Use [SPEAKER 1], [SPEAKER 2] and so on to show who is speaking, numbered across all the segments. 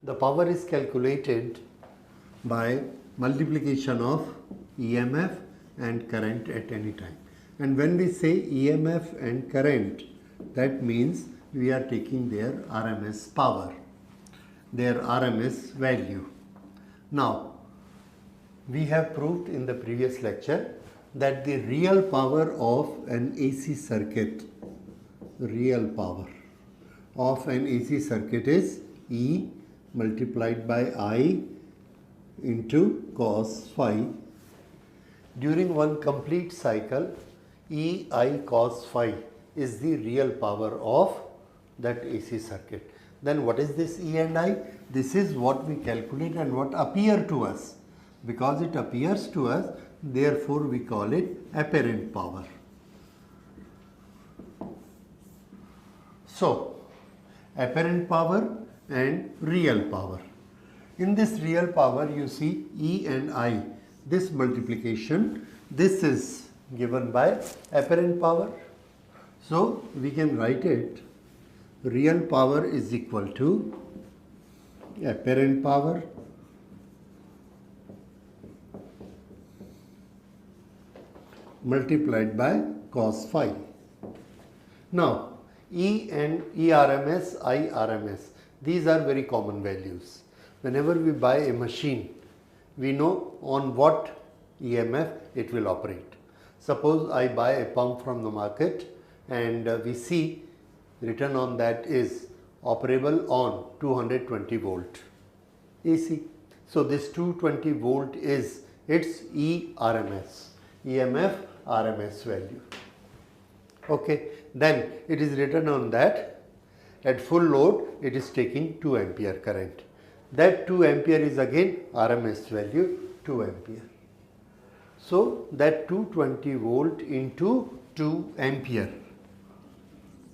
[SPEAKER 1] The power is calculated by multiplication of EMF and current at any time. And when we say EMF and current, that means we are taking their RMS power, their RMS value. Now, we have proved in the previous lecture that the real power of an AC circuit, is E multiplied by I into cos phi. During one complete cycle, EI cos phi is the real power of that AC circuit. Then what is this E and I? This is what we calculate and what appear to us. Because it appears to us, therefore we call it apparent power. So, apparent power and real power. In this real power, you see E and I, this multiplication, this is given by apparent power. So, we can write it, real power is equal to apparent power multiplied by cos phi. Now, E and ERMS, IRMS, these are very common values. Whenever we buy a machine, we know on what EMF it will operate. Suppose I buy a pump from the market and we see written on that is operable on 220 volt AC. So this 220 volt is its ERMS, EMF RMS value. Okay, then it is written on that at full load it is taking 2 ampere current. That 2 ampere is again RMS value 2 ampere. So that 220 volt into 2 ampere,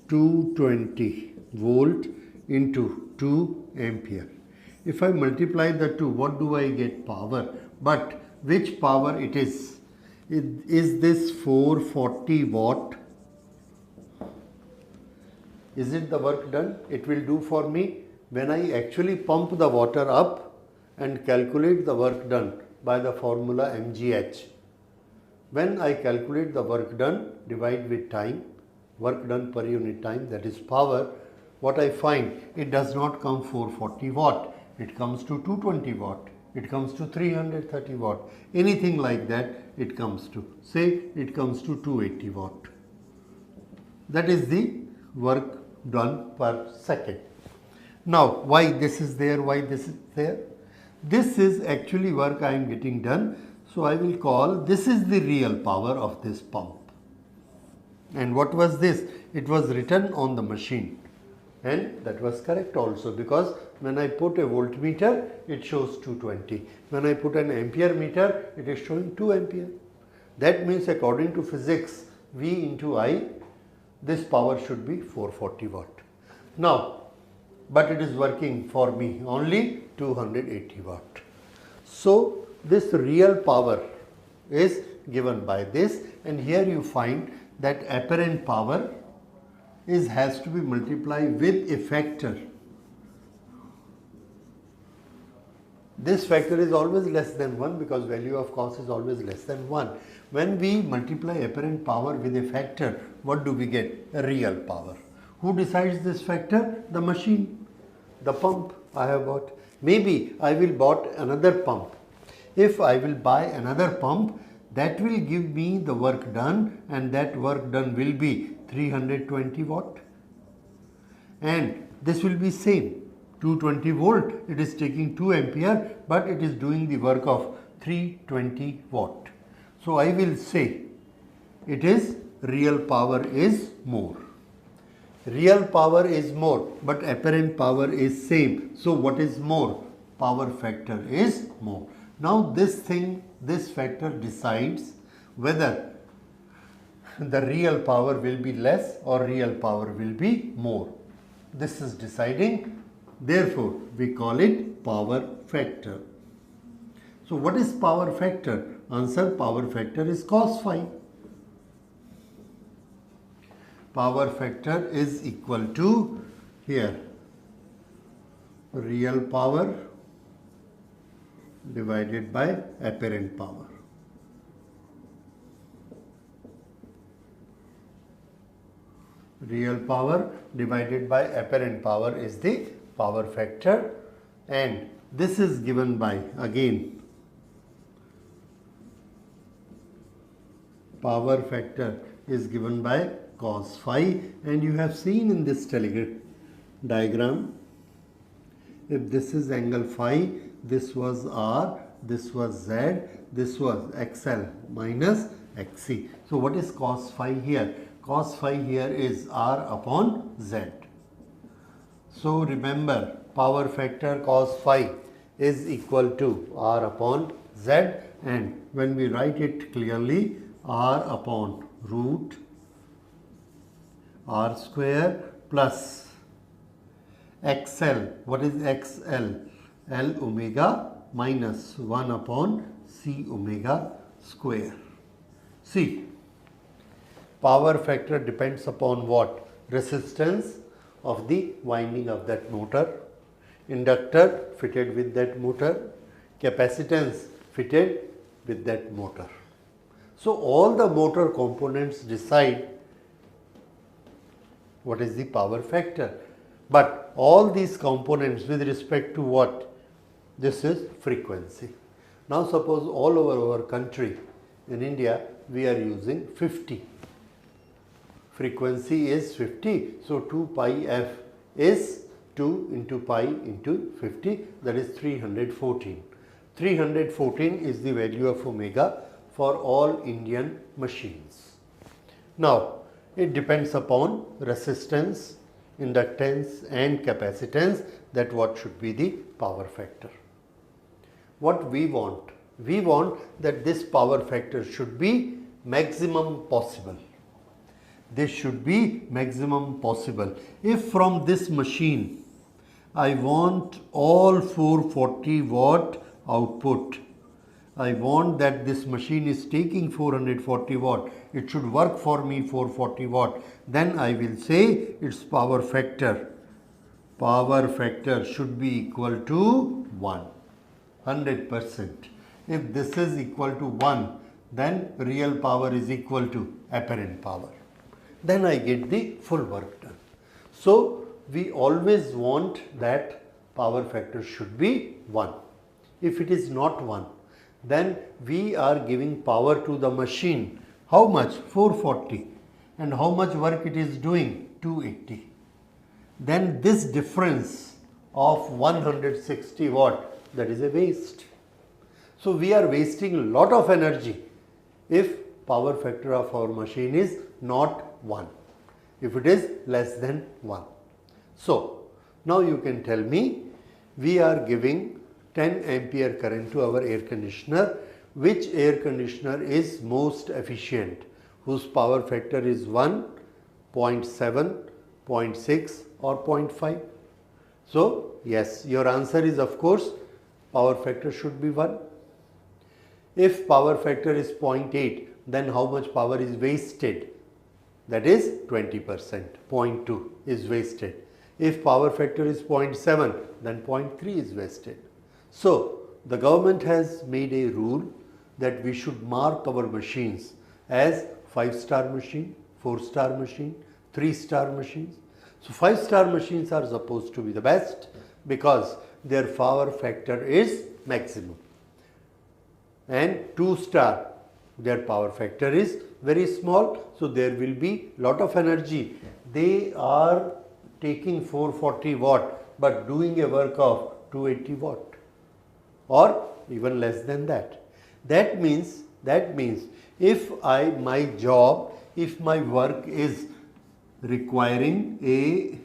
[SPEAKER 1] 220 volt into 2 ampere. If I multiply the two, what do I get? Power. But which power it is? Is this 440 watt? Is it the work done? It will do for me when I actually pump the water up and calculate the work done by the formula mgh. When I calculate the work done, divide with time, work done per unit time, that is power, what I find, it does not come 440 watt, it comes to 220 watt, it comes to 330 watt, anything like that it comes to. Say it comes to 280 watt. That is the work done per second. Now, why this is there, why this is there? This is actually work I am getting done. So, I will call this is the real power of this pump. And what was this? It was written on the machine. And that was correct also, because when I put a voltmeter, it shows 220. When I put an ampere meter, it is showing 2 ampere. That means according to physics, V into I, this power should be 440 watt. Now, but it is working for me only 280 watt. So, this real power is given by this, and here you find that apparent power has to be multiplied with a factor. This factor is always less than 1 because value of cos is always less than 1. When we multiply apparent power with a factor, what do we get? A real power. Who decides this factor? The machine, the pump I have bought. Maybe I will bought another pump. If I will buy another pump, that will give me the work done, and that work done will be 320 watt. And this will be same. 220 volt, it is taking 2 ampere, but it is doing the work of 320 watt. So I will say it is real power is more. Real power is more, but apparent power is same. So what is more? Power factor is more. Now this factor decides whether the real power will be less or real power will be more. This is deciding. Therefore, we call it power factor. So, what is power factor? Answer, power factor is cos phi. Power factor is equal to here real power divided by apparent power. Real power divided by apparent power is the power factor, and this is given by, again, power factor is given by cos phi, and you have seen in this diagram, if this is angle phi, this was R, this was Z, this was XL minus XC. So what is cos phi here? Cos phi here is R upon Z. So remember, power factor cos phi is equal to R upon Z, and when we write it clearly, R upon root R square plus XL. What is XL? L omega minus 1 upon C omega square. See, power factor depends upon what? Resistance of the winding of that motor, inductor fitted with that motor, capacitance fitted with that motor. So all the motor components decide what is the power factor. But all these components with respect to what? This is frequency. Now suppose all over our country, in India, we are using 50. Frequency is 50. So 2 pi f is 2 into pi into 50, that is 314. 314 is the value of omega for all Indian machines. Now, it depends upon resistance, inductance and capacitance, that what should be the power factor. What we want? We want that this power factor should be maximum possible. This should be maximum possible. If from this machine I want all 440 watt output, I want that this machine is taking 440 watt, it should work for me 440 watt, then I will say its power factor should be equal to 1, 100%. If this is equal to 1, then real power is equal to apparent power. Then I get the full work done. So we always want that power factor should be 1. If it is not 1, then we are giving power to the machine. How much? 440. And how much work it is doing? 280. Then this difference of 160 watt, that is a waste. So we are wasting a lot of energy if power factor of our machine is not 1. If it is less than 1. So now you can tell me, we are giving 10 ampere current to our air conditioner. Which air conditioner is most efficient? Whose power factor is 1, 0.7, 0.6 or 0.5? So yes, your answer is of course power factor should be 1. If power factor is 0.8, then how much power is wasted? That is 20%, 0.2 is wasted. If power factor is 0.7, then 0.3 is wasted. So the government has made a rule that we should mark our machines as 5-star machine, 4-star machine, 3-star machines. So 5-star machines are supposed to be the best because their power factor is maximum. And 2-star, their power factor is very small, so there will be lot of energy. They are taking 440 watt but doing a work of 280 watt or even less than that. That means if if my work is requiring a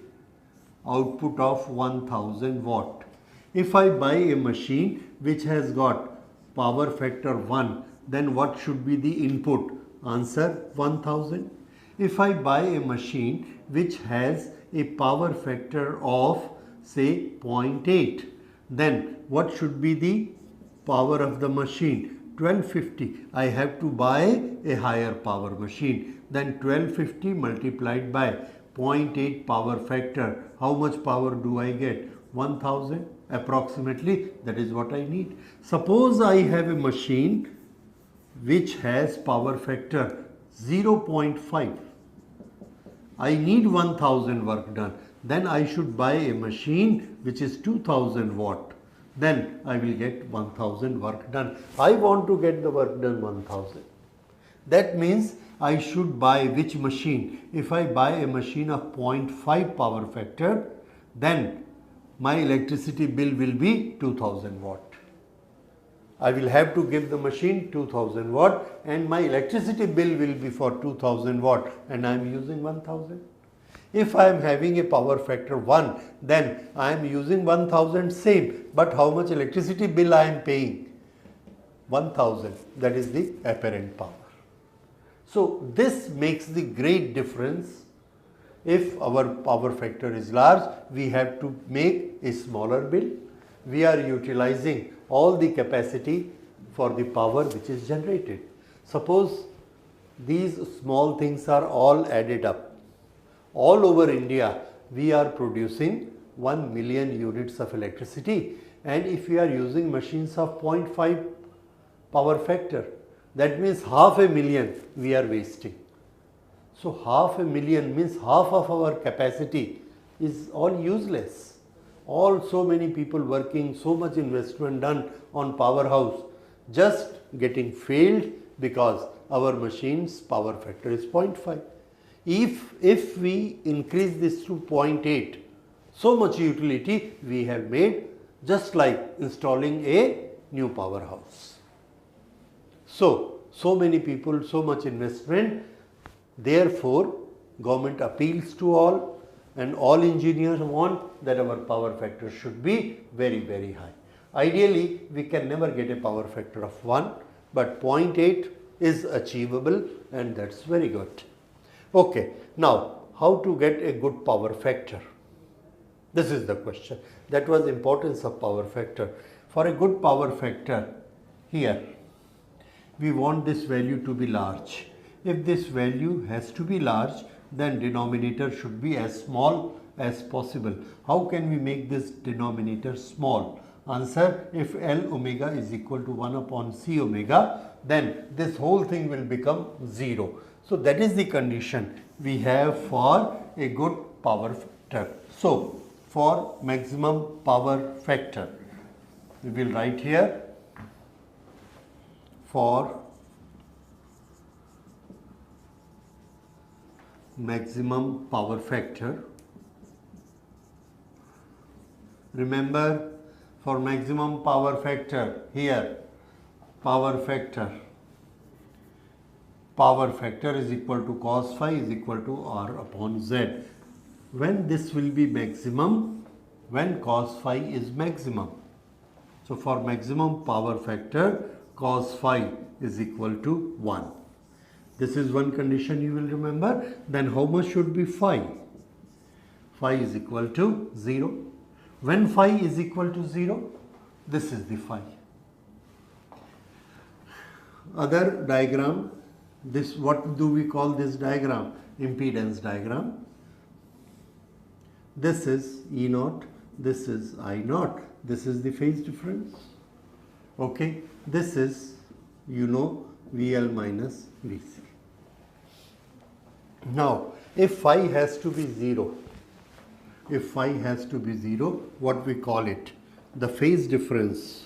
[SPEAKER 1] output of 1000 watt, if I buy a machine which has got power factor 1, then what should be the input? Answer 1000. If I buy a machine which has a power factor of say 0.8, then what should be the power of the machine? 1250. I have to buy a higher power machine. Then 1250 multiplied by 0.8 power factor. How much power do I get? 1000 approximately, that is what I need. Suppose I have a machine which has power factor 0.5. I need 1000 work done. Then I should buy a machine which is 2000 watt. Then I will get 1000 work done. I want to get the work done 1000. That means I should buy which machine? If I buy a machine of 0.5 power factor, then my electricity bill will be 2000 watt. I will have to give the machine 2000 watt and my electricity bill will be for 2000 watt and I am using 1000. If I am having a power factor 1, then I am using 1000 same, but how much electricity bill I am paying? 1000, that is the apparent power. So this makes the great difference. If our power factor is large, we have to make a smaller bill. We are utilizing all the capacity for the power which is generated. Suppose these small things are all added up. All over India, we are producing 1 million units of electricity, and if we are using machines of 0.5 power factor, that means 500,000 we are wasting. So 500,000 means half of our capacity is all useless. All so many people working, so much investment done on powerhouse, just getting failed because our machine's power factor is 0.5. If we increase this to 0.8, so much utility we have made, just like installing a new powerhouse. So many people, so much investment, therefore government appeals to all, and all engineers want that our power factor should be very, very high. Ideally, we can never get a power factor of 1, but 0.8 is achievable and that's very good. Okay, now how to get a good power factor? This is the question. That was importance of power factor. For a good power factor, here we want this value to be large. If this value has to be large, then denominator should be as small as possible. How can we make this denominator small? Answer, if L omega is equal to 1 upon C omega, then this whole thing will become 0. So that is the condition we have for a good power factor. So for maximum power factor, we will write here for maximum power factor. Remember, for maximum power factor, here power factor is equal to cos phi is equal to R upon Z. When this will be maximum? When cos phi is maximum. So for maximum power factor, cos phi is equal to 1. This is one condition you will remember. Then how much should be phi? Phi is equal to 0. When phi is equal to 0, this is the phi. Other diagram, this, what do we call this diagram? Impedance diagram. This is E naught, this is I naught, this is the phase difference. Okay, this is, you know, VL minus VC. Now, if phi has to be 0, what we call it? The phase difference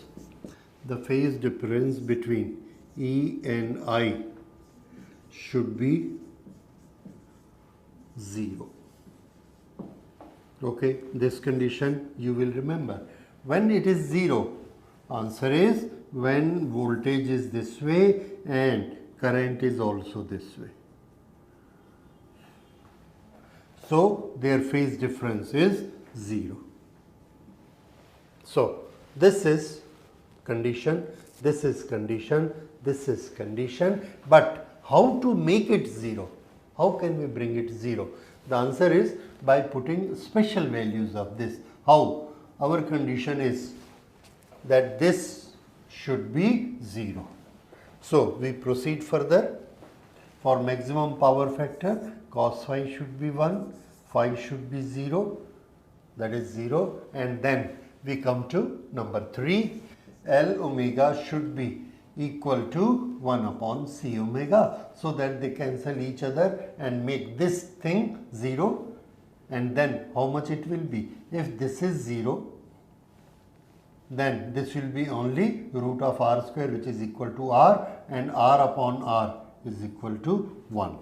[SPEAKER 1] between E and I should be 0. Okay, this condition you will remember. When it is 0, answer is when voltage is this way and current is also this way. So their phase difference is 0. So this is condition, this is condition, this is condition, but how to make it 0? How can we bring it 0? The answer is by putting special values of this. How? Our condition is that this should be 0. So we proceed further. For maximum power factor, cos phi should be 1, phi should be 0. that is 0, and then we come to number 3, L omega should be equal to 1 upon C omega, so that they cancel each other and make this thing 0, and then how much it will be? If this is 0, then this will be only root of r square, which is equal to r, and r upon r is equal to 1.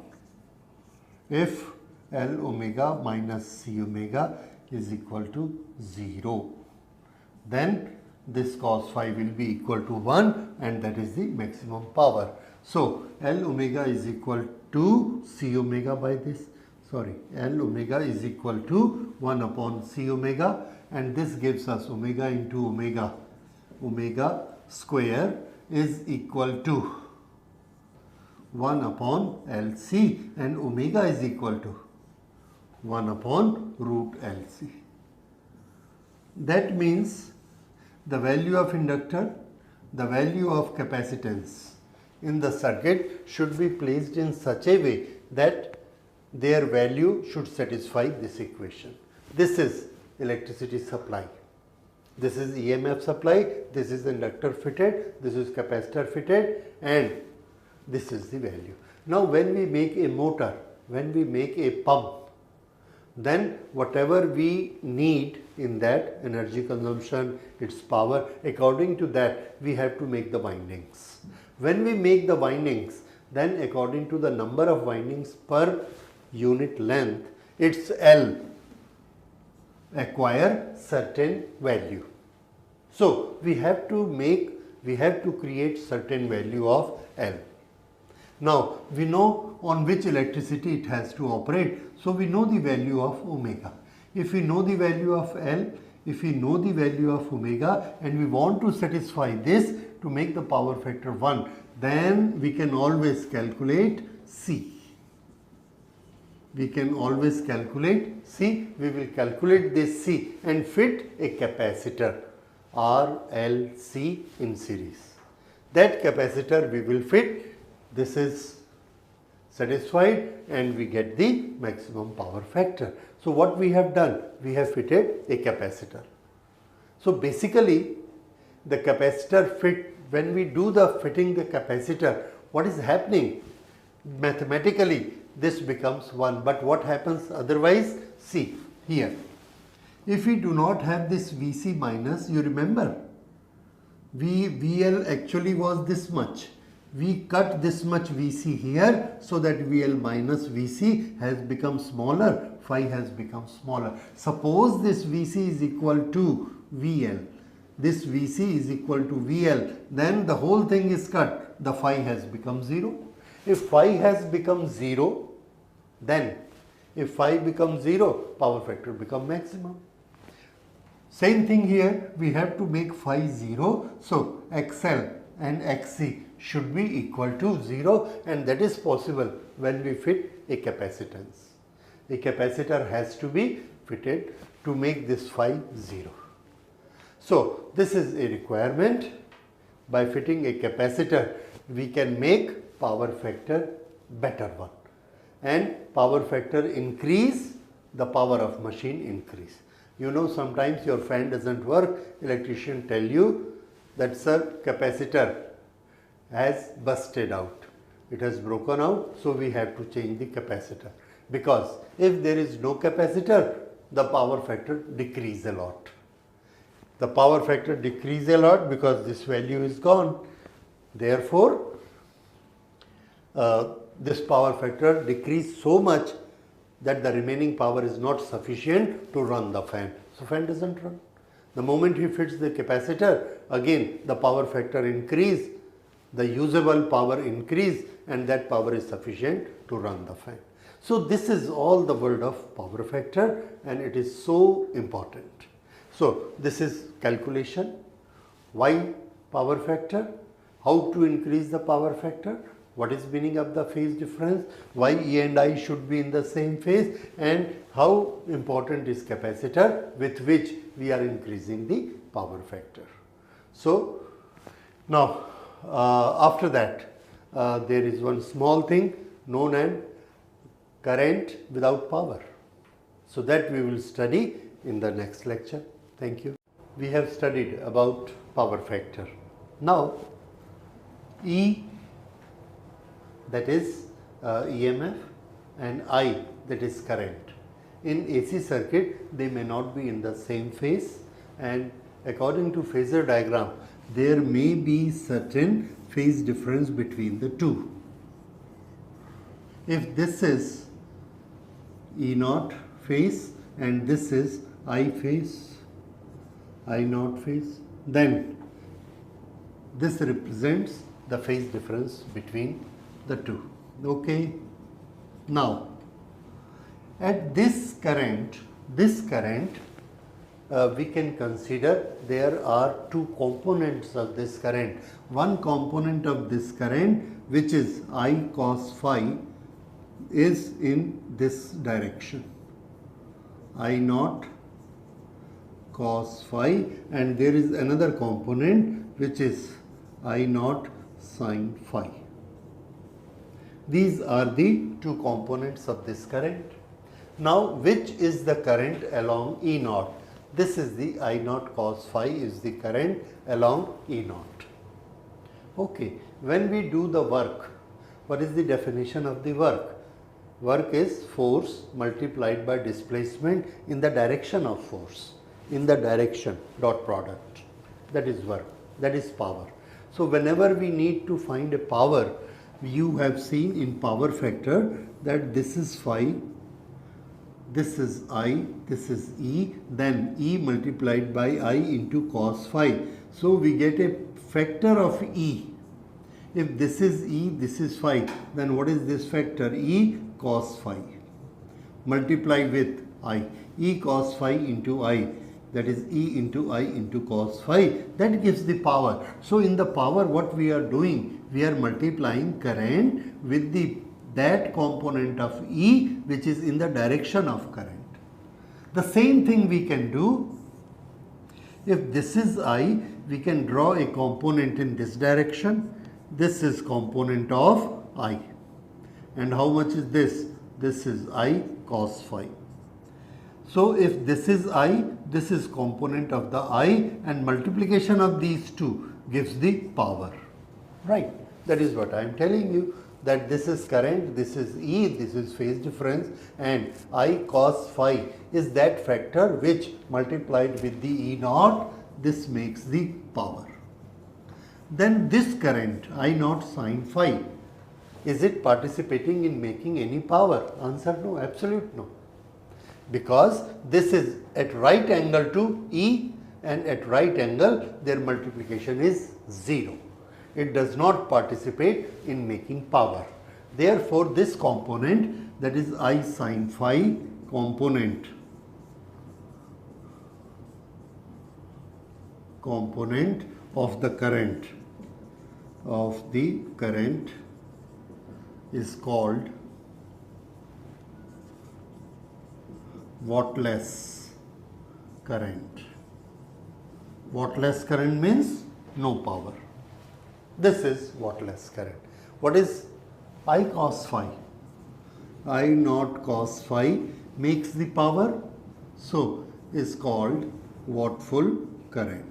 [SPEAKER 1] If L omega minus C omega is equal to 0, then this cos phi will be equal to 1, and that is the maximum power. So L omega is equal to C omega by this, L omega is equal to 1 upon C omega, and this gives us omega into omega. Omega square is equal to 1 upon LC, and omega is equal to 1 upon root LC. That means the value of inductor, the value of capacitance in the circuit should be placed in such a way that their value should satisfy this equation. This is electricity supply, this is EMF supply, this is inductor fitted, this is capacitor fitted, and this is the value. Now when we make a motor, when we make a pump, then whatever we need in that energy consumption, its power, according to that we have to make the windings. When we make the windings, then according to the number of windings per unit length, its L acquire certain value. So we have to create certain value of L. Now we know on which electricity it has to operate, so we know the value of omega. If we know the value of L, if we know the value of omega, and we want to satisfy this to make the power factor 1, then we can always calculate C. We can always calculate C. We will calculate this C and fit a capacitor R, L, C in series. That capacitor we will fit. This is satisfied and we get the maximum power factor. So what we have done? We have fitted a capacitor. So basically the capacitor fit, when we do the fitting the capacitor, what is happening? Mathematically this becomes 1, but what happens otherwise? See here, if we do not have this VC minus, you remember VL actually was this much. We cut this much VC here, so that VL minus VC has become smaller, phi has become smaller. Suppose this VC is equal to VL, this VC is equal to VL, then the whole thing is cut, the phi has become 0. If phi has become 0, then if phi becomes 0, power factor becomes maximum. Same thing here, we have to make phi 0, so XL and XC should be equal to 0, and that is possible when we fit a capacitance. A capacitor has to be fitted to make this phi 0. So this is a requirement. By fitting a capacitor, we can make power factor better one, and power factor increase, the power of machine increase. You know, sometimes your fan doesn't work, electrician tell you that sir, capacitor has busted out, it has broken out, so we have to change the capacitor, because if there is no capacitor, the power factor decrease a lot. The power factor decrease a lot because this value is gone. Therefore, this power factor decrease so much that the remaining power is not sufficient to run the fan. So fan doesn't run. The moment he fits the capacitor, again the power factor increase, the usable power increase, and that power is sufficient to run the fan. So this is all the world of power factor, and it is so important. So this is calculation. Why power factor? How to increase the power factor? What is meaning of the phase difference? Why E and I should be in the same phase? And how important is capacitor with which we are increasing the power factor? So now after that there is one small thing known as current without power. So that we will study in the next lecture. Thank you. We have studied about power factor. Now, E, that is EMF, and I, that is current. In AC circuit, they may not be in the same phase, and according to phasor diagram, there may be certain phase difference between the two. If this is E0 phase and this is I phase, I0 phase, then this represents the phase difference between the two. Okay. Now, at this current, we can consider there are two components of this current. One component of this current, which is I cos phi, is in this direction, I0 cos phi, and there is another component which is I0 sin phi. These are the two components of this current. Now, which is the current along E0? This is the I0 cos phi is the current along E0. Okay, when we do the work, what is the definition of the work? Work is force multiplied by displacement in the direction of force, in the direction, dot product. That is work, that is power. So, whenever we need to find a power, you have seen in power factor that this is phi, this is I, this is E, then E multiplied by I into cos phi. So, we get a factor of E. If this is E, this is phi, then what is this factor? E cos phi. Multiply with I. E cos phi into I, that is E into I into cos phi, that gives the power. So, in the power, what we are doing? We are multiplying current with that component of E which is in the direction of current. The same thing we can do. If this is I, we can draw a component in this direction. This is component of I. And how much is this? This is I cos phi. So, if this is I, this is component of the I, and multiplication of these two gives the power. Right. That is what I am telling you, that this is current, this is E, this is phase difference, and I cos phi is that factor which multiplied with the E0, this makes the power. Then this current, I0 sin phi, is it participating in making any power? Answer no, absolute no. Because this is at right angle to E, and at right angle their multiplication is 0. It does not participate in making power. Therefore, this component, that is I sin phi component of the current is called Wattless current. Wattless current means no power. This is Wattless current. What is I cos phi? I0 cos phi makes the power, so is called Wattful current.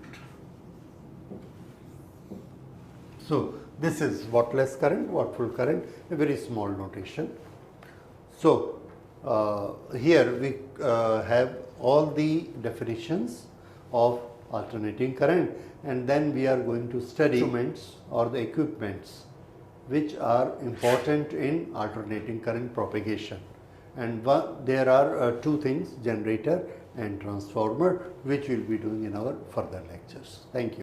[SPEAKER 1] So, this is Wattless current, Wattful current, a very small notation. So, here we have all the definitions of alternating current, and then we are going to study instruments or the equipments which are important in alternating current propagation. And there are two things, generator and transformer, which we will be doing in our further lectures. Thank you.